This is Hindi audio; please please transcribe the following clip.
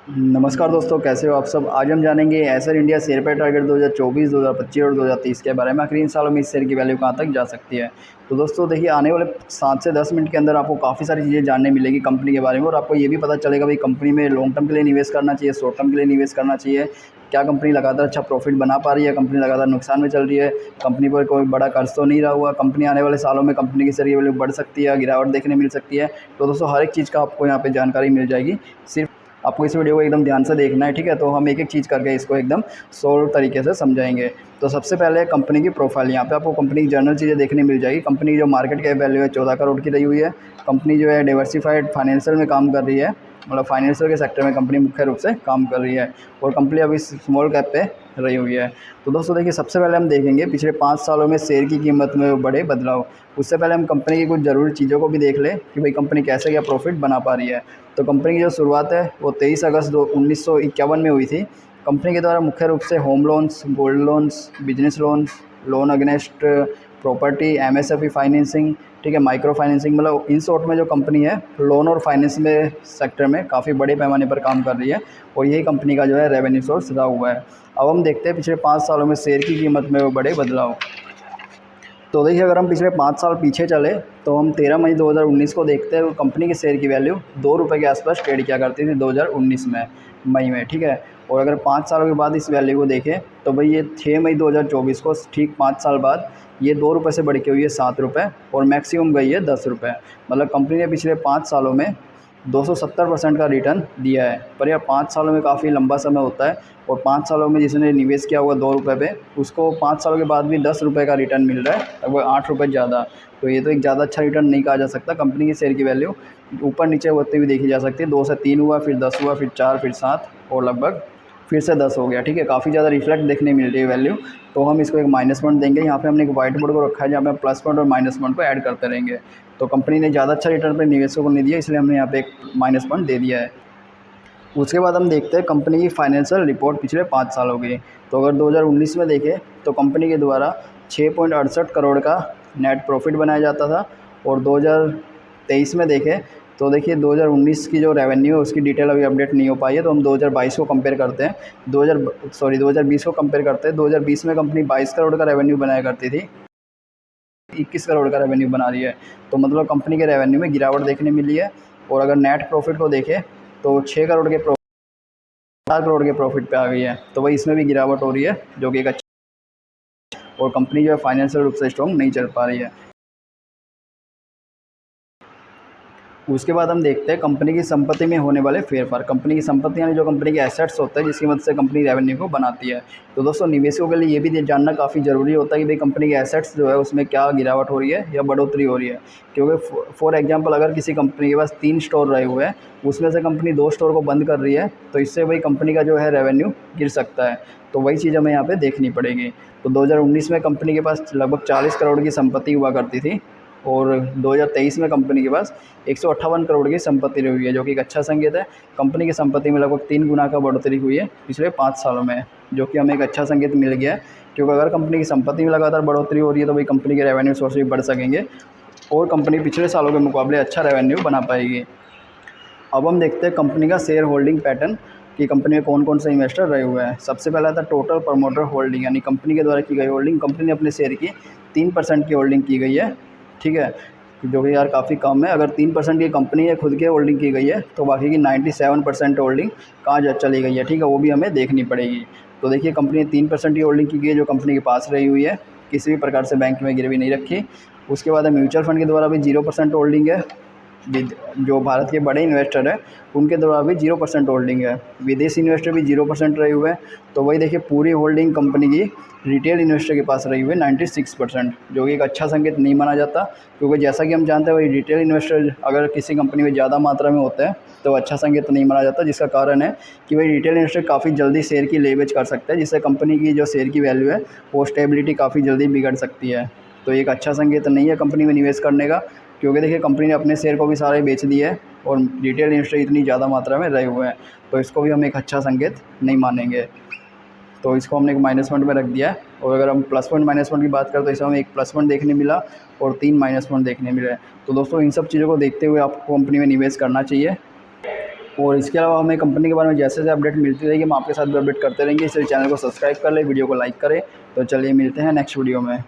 नमस्कार दोस्तों, कैसे हो आप सब। आज हम जानेंगे एसर इंडिया शेयर पे टारगेट 2024, 2025 और 2030 के बारे में। आखिर इन सालों में इस शेयर की वैल्यू कहां तक जा सकती है। तो दोस्तों देखिए, आने वाले 7 से 10 मिनट के अंदर आपको काफ़ी सारी चीज़ें जानने मिलेगी कंपनी के बारे में, और आपको ये भी पता चलेगा भाई कंपनी में लॉन्ग टर्म के लिए निवेश करना चाहिए, शॉर्ट टर्म के लिए निवेश करना चाहिए। क्या कंपनी लगातार अच्छा प्रॉफिट बना पा रही है, कंपनी लगातार नुकसान में चल रही है, कंपनी पर कोई बड़ा कर्ज तो नहीं रहा हुआ, कंपनी आने वाले सालों में कंपनी की शेयर की वैल्यू बढ़ सकती है, गिरावट देखने मिल सकती है। तो दोस्तों हर एक चीज़ का आपको यहाँ पे जानकारी मिल जाएगी। सिर्फ आपको इस वीडियो को एकदम ध्यान से देखना है, ठीक है। तो हम एक एक चीज़ करके इसको एकदम सोल्व तरीके से समझाएंगे। तो सबसे पहले कंपनी की प्रोफाइल, यहाँ पे आपको कंपनी की जनरल चीज़ें देखने मिल जाएगी। कंपनी की जो मार्केट कैप वैल्यू है 14 करोड़ की रही हुई है। कंपनी जो है डाइवर्सिफाइड फाइनेंशियल में काम कर रही है, मतलब फाइनेंशियल के सेक्टर में कंपनी मुख्य रूप से काम कर रही है, और कंपनी अभी स्मॉल कैप पे रही हुई है। तो दोस्तों देखिए, सबसे पहले हम देखेंगे पिछले 5 सालों में शेयर की कीमत में बड़े बदलाव। उससे पहले हम कंपनी की कुछ ज़रूरी चीज़ों को भी देख लें कि भाई कंपनी कैसे क्या प्रॉफिट बना पा रही है। तो कंपनी की जो शुरुआत है वो 23 अगस्त 1951 में हुई थी। कंपनी के द्वारा मुख्य रूप से home loans, gold loans, business loans, loan against property, MSFE financing, ठीक है, माइक्रो फाइनेंसिंग, मतलब इन शॉर्ट में जो कंपनी है लोन और फाइनेंस में सेक्टर में काफ़ी बड़े पैमाने पर काम कर रही है, और यही कंपनी का जो है रेवेन्यू सोर्स रहा हुआ है। अब हम देखते हैं पिछले 5 सालों में शेयर की कीमत में वो बड़े बदलाव। तो देखिए, अगर हम पिछले 5 साल पीछे चले तो हम 13 मई 2019 को देखते हैं, कंपनी के शेयर की वैल्यू 2 रुपये के आसपास ट्रेड किया करती थी 2019 में, मई में, ठीक है। और अगर 5 सालों के बाद इस वैल्यू को देखें तो भाई ये 6 मई 2024 को, ठीक 5 साल बाद, ये 2 रुपये से बढ़ के हुई है 7 रुपये, और मैक्सिमम गई है 10 रुपये। मतलब कंपनी ने पिछले 5 सालों में 270% का रिटर्न दिया है। पर यह 5 सालों में काफ़ी लंबा समय होता है, और 5 सालों में जिसने निवेश किया हुआ 2 रुपये पे, उसको 5 सालों के बाद भी 10 रुपये का रिटर्न मिल रहा है, लगभग 8 रुपये ज़्यादा। तो ये तो एक ज़्यादा अच्छा रिटर्न नहीं कहा जा सकता। कंपनी की शेयर की वैल्यू ऊपर नीचे होती हुई देखी जा सकती है। 2 से 3 हुआ, फिर 10 हुआ, फिर 4, फिर 7, और लगभग फिर से 10 हो गया, ठीक है। काफ़ी ज़्यादा रिफ्लेक्ट देखने मिल रही है वैल्यू। तो हम इसको एक माइनस पॉइंट देंगे। यहाँ पे हमने एक वाइट बोर्ड को रखा है जहाँ पे हम प्लस पॉइंट और माइनस पॉइंट को ऐड करते रहेंगे। तो कंपनी ने ज़्यादा अच्छा रिटर्न पर निवेशकों को नहीं दिया, इसलिए हमने यहाँ पे एक माइनस पॉइंट दे दिया है। उसके बाद हम देखते हैं कंपनी की फाइनेंशियल रिपोर्ट पिछले 5 सालों की। तो अगर 2019 में देखें तो कंपनी के द्वारा 6.68 करोड़ का नेट प्रॉफिट बनाया जाता था, और 2023 में देखें तो देखिए 2019 की जो रेवेन्यू है उसकी डिटेल अभी अपडेट नहीं हो पाई है, तो हम 2022 को कंपेयर करते हैं। 2020 को कंपेयर करते हैं। 2020 में कंपनी 22 करोड़ का रेवेन्यू बनाया करती थी, 21 करोड़ का रेवेन्यू बना रही है। तो मतलब कंपनी के रेवेन्यू में गिरावट देखने मिली है। और अगर नेट प्रॉफिट को देखें तो 6 करोड़ के 4 करोड़ के प्रॉफिट पे आ गई है। तो वही इसमें भी गिरावट हो रही है, जो कि एक अच्छा, और कंपनी जो है फाइनेंशियल रूप से स्ट्रॉन्ग नहीं चल पा रही है। उसके बाद हम देखते हैं कंपनी की संपत्ति में होने वाले फेरफार। कंपनी की संपत्ति यानी जो कंपनी के एसेट्स होते हैं जिसकी मदद से कंपनी रेवेन्यू को बनाती है। तो दोस्तों निवेशकों के लिए ये भी जानना काफ़ी ज़रूरी होता है कि भाई कंपनी के एसेट्स जो है उसमें क्या गिरावट हो रही है या बढ़ोतरी हो रही है। क्योंकि फॉर एग्जांपल अगर किसी कंपनी के पास 3 स्टोर रहे हुए हैं, उसमें से कंपनी 2 स्टोर को बंद कर रही है, तो इससे भाई कंपनी का जो है रेवेन्यू गिर सकता है। तो वही चीज़ हमें यहाँ पर देखनी पड़ेगी। तो 2019 में कंपनी के पास लगभग 40 करोड़ की संपत्ति हुआ करती थी, और 2023 में कंपनी के पास 158 करोड़ की संपत्ति रही हुई है, जो कि एक अच्छा संकेत है। कंपनी की संपत्ति में लगभग 3 गुना का बढ़ोतरी हुई है पिछले 5 सालों में, जो कि हमें एक अच्छा संकेत मिल गया है। क्योंकि अगर कंपनी की संपत्ति में लगातार बढ़ोतरी हो रही है तो भाई कंपनी के रेवेन्यू सोर्स भी बढ़ सकेंगे, और कंपनी पिछले सालों के मुकाबले अच्छा रेवेन्यू बना पाएगी। अब हम देखते हैं कंपनी का शेयर होल्डिंग पैटर्न, कि कंपनी में कौन कौन से इन्वेस्टर रहे हुए हैं। सबसे पहला था टोटल प्रमोटर होल्डिंग, यानी कंपनी के द्वारा की गई होल्डिंग। कंपनी ने अपने शेयर की 3% की होल्डिंग की गई है, ठीक है, जो कि यार काफ़ी कम है। अगर 3% की कंपनी है खुद के होल्डिंग की गई है, तो बाकी की 97% होल्डिंग कहाँ चली गई है, ठीक है, वो भी हमें देखनी पड़ेगी। तो देखिए कंपनी ने 3% की होल्डिंग की गई है जो कंपनी के पास रही हुई है, किसी भी प्रकार से बैंक में गिरवी नहीं रखी। उसके बाद म्यूचुअल फंड के द्वारा भी 0% होल्डिंग है। जो भारत के बड़े इन्वेस्टर हैं उनके द्वारा भी 0% होल्डिंग है। विदेशी इन्वेस्टर भी 0% रहे हुए हैं। तो वही देखिए पूरी होल्डिंग कंपनी की रिटेल इन्वेस्टर के पास रही हुई है 96%, जो कि एक अच्छा संकेत नहीं माना जाता। क्योंकि जैसा कि हम जानते हैं वही रिटेल इन्वेस्टर अगर किसी कंपनी में ज़्यादा मात्रा में होते हैं तो अच्छा संकेत नहीं माना जाता, जिसका कारण है कि भाई रिटेल इन्वेस्टर काफ़ी जल्दी शेयर की लेवेज कर सकते हैं, जिससे कंपनी की जो शेयर की वैल्यू है वो स्टेबिलिटी काफ़ी जल्दी बिगड़ सकती है। तो एक अच्छा संकेत नहीं है कंपनी में निवेश करने का, क्योंकि देखिए कंपनी ने अपने शेयर को भी सारे बेच दिए हैं और रिटेल इन्वेस्टर इतनी ज़्यादा मात्रा में रहे हुए हैं, तो इसको भी हम एक अच्छा संकेत नहीं मानेंगे। तो इसको हमने एक माइनस पॉइंट में रख दिया है। और अगर हम प्लस पॉइंट माइनस पॉइंट की बात करें तो इसमें हमें एक प्लस पॉइंट देखने मिला और 3 माइनस पॉइंट देखने मिले। तो दोस्तों इन सब चीज़ों को देखते हुए आपको कंपनी में निवेश करना चाहिए। और इसके अलावा हमें कंपनी के बारे में जैसे जैसे अपडेट मिलती रहेगी हम आपके साथ भी अपडेट करते रहेंगे। इसलिए चैनल को सब्सक्राइब कर लें, वीडियो को लाइक करें। तो चलिए मिलते हैं नेक्स्ट वीडियो में।